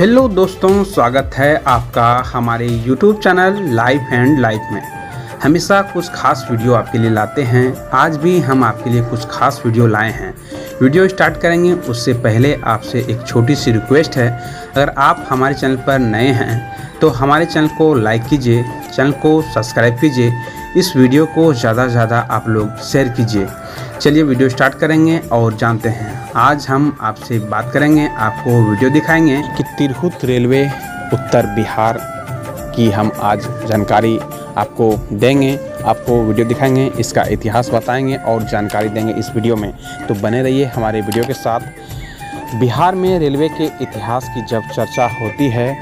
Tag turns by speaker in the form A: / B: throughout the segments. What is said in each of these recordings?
A: Hello दोस्तों, स्वागत है आपका हमारे YouTube channel life and life में। हमेशा कुछ खास वीडियो आपके लिए लाते हैं। आज भी हम आपके लिए कुछ खास वीडियो लाए हैं। वीडियो स्टार्ट करेंगे उससे पहले आपसे एक छोटी सी रिक्वेस्ट है। अगर आप हमारे चैनल पर नए हैं तो हमारे चैनल को लाइक कीजिए, चैनल को सब्सक्राइब कीजिए, इस वीडियो को ज़्यादा से ज़्यादा आप लोग शेयर कीजिए। चलिए वीडियो स्टार्ट करेंगे और जानते हैं। आज हम आपसे बात करेंगे, आपको वीडियो दिखाएंगे कि तिरहुत रेलवे उत्तर बिहार की हम आज जानकारी आपको देंगे। आपको वीडियो दिखाएंगे, इसका इतिहास बताएंगे और जानकारी देंगे इस वीडियो में। तो बने रहिए हमारे वीडियो के साथ। बिहार में रेलवे के इतिहास की जब चर्चा होती है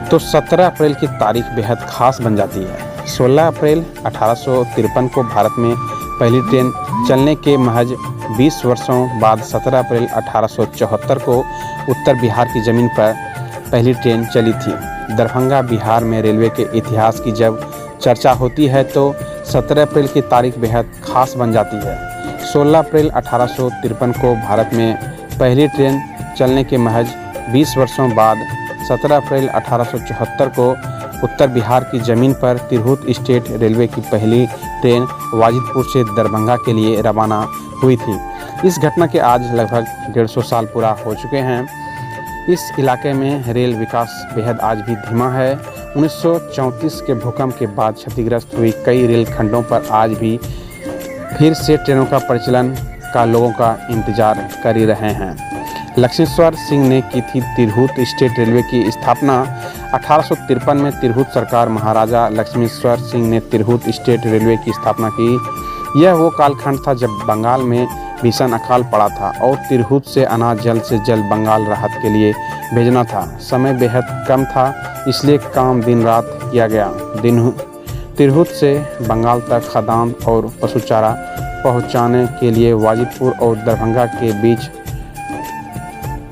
A: तो 17 अप्रैल की तारीख बेहद खास बन जाती है। 16 अप्रैल 1853 को भारत में पहली ट्रेन चलने के महज 20 वर्षों बाद 17 अप्रैल 1874 को उत्तर बिहार की ज़मीन पर पहली ट्रेन चली थी। दरभंगा बिहार में रेलवे के इतिहास की जब चर्चा होती है तो 17 अप्रैल की तारीख बेहद खास बन जाती है। 16 अप्रैल 1853 को भारत में पहली ट्रेन चलने के महज 20 वर्षों बाद 17 अप्रैल 1874 को उत्तर बिहार की ज़मीन पर तिरहुत स्टेट रेलवे की पहली ट्रेन वाजिदपुर से दरभंगा के लिए रवाना हुई थी। इस घटना के आज लगभग 150 साल पूरा हो चुके हैं। इस इलाके में रेल विकास बेहद आज भी धीमा है। 1934 के भूकंप के बाद क्षतिग्रस्त हुई कई रेल खंडों पर आज भी फिर से ट्रेनों का परिचालन का लोगों का इंतजार कर ही रहे हैं। लक्ष्मेश्वर सिंह ने की थी तिरहुत स्टेट रेलवे की स्थापना। 1853 में तिरहुत सरकार महाराजा लक्ष्मेश्वर सिंह ने तिरहुत स्टेट रेलवे की स्थापना की। यह वो कालखंड था जब बंगाल में भीषण अकाल पड़ा था और तिरहुत से अनाज जल्द से जल्द बंगाल राहत के लिए भेजना था। समय बेहद कम था, इसलिए काम दिन रात किया गया। तिरहुत से बंगाल तक खाद्यान्न और पशु चारा पहुँचाने के लिए वाजिदपुर और दरभंगा के बीच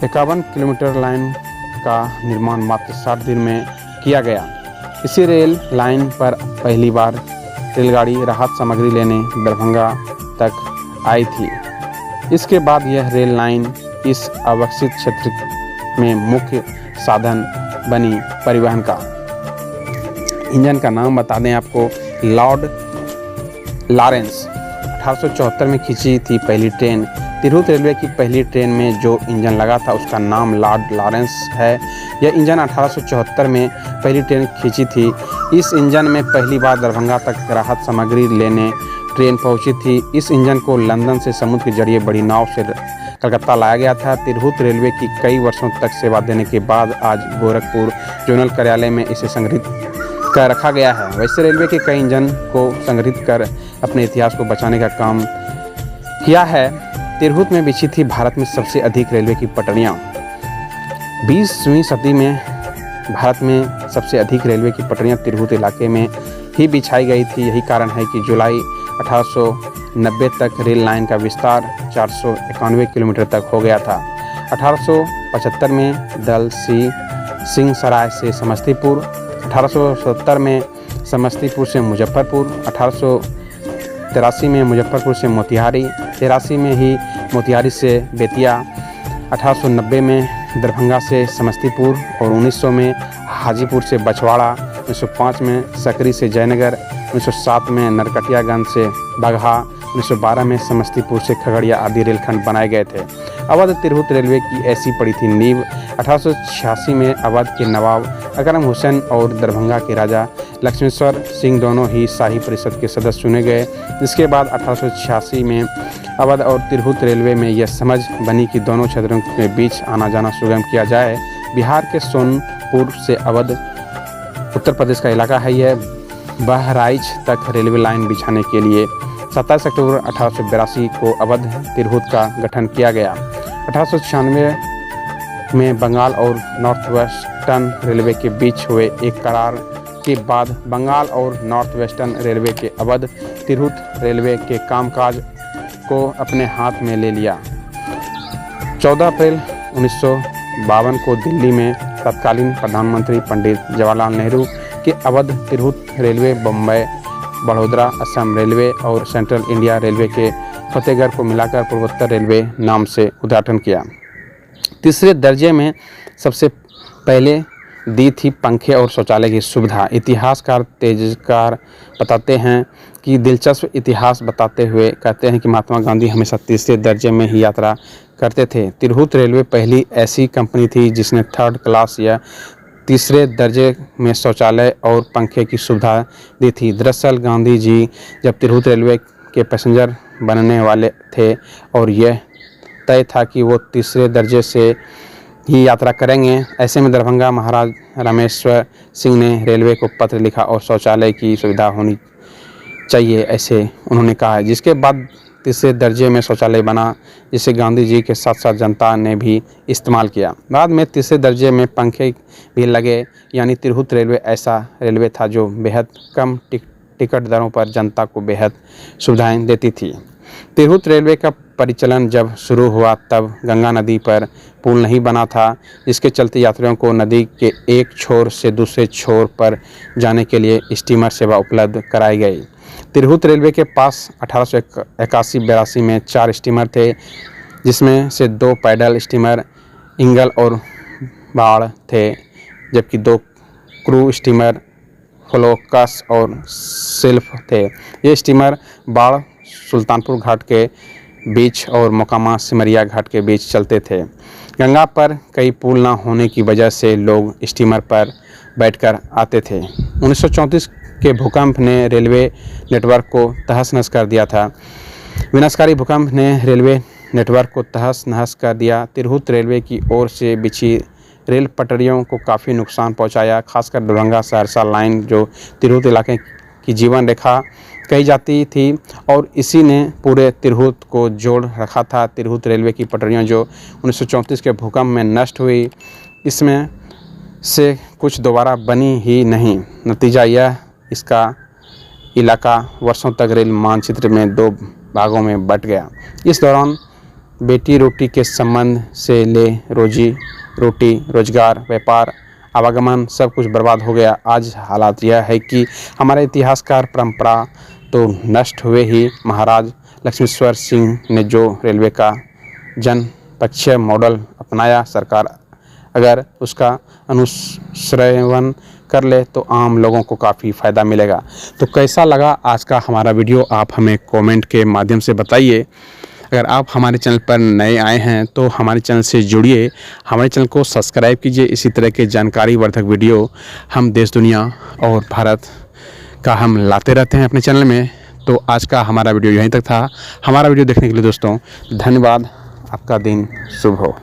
A: 51 किलोमीटर लाइन का निर्माण मात्र 60 दिन में किया गया। इसी रेल लाइन पर पहली बार रेलगाड़ी राहत सामग्री लेने दरभंगा तक आई थी। इसके बाद यह रेल लाइन इस अविकसित क्षेत्र में मुख्य साधन बनी परिवहन का। इंजन का नाम बता दें आपको, लॉर्ड लॉरेंस। 1874 में खींची थी पहली ट्रेन। तिरहुत रेलवे की पहली ट्रेन में जो इंजन लगा था उसका नाम लॉर्ड लॉरेंस है। यह इंजन 1874 में पहली ट्रेन खींची थी। इस इंजन में पहली बार दरभंगा तक राहत सामग्री लेने ट्रेन पहुंची थी। इस इंजन को लंदन से समुद्र के जरिए बड़ी नाव से कलकत्ता लाया गया था। तिरहुत रेलवे की कई वर्षों तक सेवा देने के बाद आज गोरखपुर जोनल कार्यालय में इसे संग्रहित कर रखा गया है। वैसे रेलवे के कई इंजन को संग्रहित कर अपने इतिहास को बचाने का काम किया है। तिरहुत में बिछी थी भारत में सबसे अधिक रेलवे की पटरियाँ। 20वीं सदी में भारत में सबसे अधिक रेलवे की पटरियाँ तिरहुत इलाके में ही बिछाई गई थी। यही कारण है कि जुलाई 1890 तक रेल लाइन का विस्तार 491 किलोमीटर तक हो गया था। 1875 में दल सिंह सराय से समस्तीपुर, 1870 में समस्तीपुर से मुजफ्फरपुर, 1883 में मुजफ्फरपुर से मोतिहारी, 83 में ही मोतिहारी से बेतिया, 1890 में दरभंगा से समस्तीपुर और 1900 में हाजीपुर से बछवाड़ा, 1905 में सकरी से जयनगर, 1907 में नरकटियागंज से बगहा, 1912 में समस्तीपुर से खगड़िया आदि रेलखंड बनाए गए थे। अवध तिरहुत रेलवे की ऐसी पड़ी थी नींव। 1886 में अवध के नवाब अकरम हुसैन और दरभंगा के राजा लक्ष्मेश्वर सिंह दोनों ही शाही परिषद के सदस्य चुने गए। इसके बाद 1886 में अवध और तिरहुत रेलवे में यह समझ बनी कि दोनों क्षेत्रों के बीच आना जाना सुगम किया जाए। बिहार के सोनपुर से अवध उत्तर प्रदेश का इलाका है। यह बहराइच तक रेलवे लाइन बिछाने के लिए 27 अक्टूबर 1882 को अवध तिरहुत का गठन किया गया। 1896 में बंगाल और नॉर्थ वेस्टर्न रेलवे के बीच हुए एक करार के बाद बंगाल और नॉर्थ वेस्टर्न रेलवे के अवध तिरहुत रेलवे के कामकाज को अपने हाथ में ले लिया। 14 अप्रैल 1952 को दिल्ली में तत्कालीन प्रधानमंत्री पंडित जवाहरलाल नेहरू के अवध तिरहुत रेलवे, बम्बई, बड़ौदा असम रेलवे और सेंट्रल इंडिया रेलवे के फतेहगढ़ को मिलाकर पूर्वोत्तर रेलवे नाम से उद्घाटन किया। तीसरे दर्जे में सबसे पहले दी थी पंखे और शौचालय की सुविधा। इतिहासकार तेजकार बताते हैं कि दिलचस्प इतिहास बताते हुए कहते हैं कि महात्मा गांधी हमेशा तीसरे दर्जे में ही यात्रा करते थे। तिरहुत रेलवे पहली ऐसी कंपनी थी जिसने 3rd क्लास या तीसरे दर्जे में शौचालय और पंखे की सुविधा दी थी। दरअसल गांधी जी जब तिरहुत रेलवे के पैसेंजर बनने वाले थे और यह तय था कि वो तीसरे दर्जे से ही यात्रा करेंगे, ऐसे में दरभंगा महाराज रामेश्वर सिंह ने रेलवे को पत्र लिखा और शौचालय की सुविधा होनी चाहिए ऐसे उन्होंने कहा है, जिसके बाद तीसरे दर्जे में शौचालय बना, जिसे गांधी जी के साथ साथ जनता ने भी इस्तेमाल किया। बाद में तीसरे दर्जे में पंखे भी लगे, यानी तिरहुत रेलवे ऐसा रेलवे था जो बेहद कम टिकट दरों पर जनता को बेहद सुविधाएं देती थी। तिरहुत रेलवे का परिचालन जब शुरू हुआ तब गंगा नदी पर पुल नहीं बना था, जिसके चलते यात्रियों को नदी के एक छोर से दूसरे छोर पर जाने के लिए स्टीमर सेवा उपलब्ध कराई गई। तिरहुत रेलवे के पास 1881-82 में 4 स्टीमर थे, जिसमें से 2 पैडल स्टीमर इंगल और बाढ़ थे, जबकि 2 क्रू स्टीमर फ्लोकस और सिल्फ थे। ये स्टीमर बाढ़ सुल्तानपुर घाट के बीच और मोकामा सिमरिया घाट के बीच चलते थे। गंगा पर कई पुल न होने की वजह से लोग स्टीमर पर बैठकर आते थे। 1934 के भूकंप ने रेलवे नेटवर्क को तहस-नहस कर दिया था। विनाशकारी भूकंप ने रेलवे नेटवर्क को तहस-नहस कर दिया। तिरहुत रेलवे की ओर से बिछी रेल पटरियों को काफ़ी नुकसान पहुंचाया, खासकर दरभंगा सहरसा लाइन जो तिरहुत इलाके की जीवन रेखा कही जाती थी और इसी ने पूरे तिरहुत को जोड़ रखा था। तिरहुत रेलवे की पटरियां जो 1934 के भूकंप में नष्ट हुई, इसमें से कुछ दोबारा बनी ही नहीं। नतीजा यह इसका इलाका वर्षों तक रेल मानचित्र में 2 भागों में बंट गया। इस दौरान बेटी रोटी के संबंध से ले रोजी रोटी, रोजगार, व्यापार, आवागमन सब कुछ बर्बाद हो गया। आज हालात यह है कि हमारे इतिहासकार परंपरा तो नष्ट हुए ही, महाराज लक्ष्मेश्वर सिंह ने जो रेलवे का जनपक्षीय मॉडल अपनाया, सरकार अगर उसका अनुश्रवण कर ले तो आम लोगों को काफ़ी फ़ायदा मिलेगा। तो कैसा लगा आज का हमारा वीडियो, आप हमें कमेंट के माध्यम से बताइए। अगर आप हमारे चैनल पर नए आए हैं तो हमारे चैनल से जुड़िए, हमारे चैनल को सब्सक्राइब कीजिए। इसी तरह के जानकारी वर्धक वीडियो हम देश दुनिया और भारत का हम लाते रहते हैं अपने चैनल में। तो आज का हमारा वीडियो यहीं तक था। हमारा वीडियो देखने के लिए दोस्तों धन्यवाद। आपका दिन शुभ हो।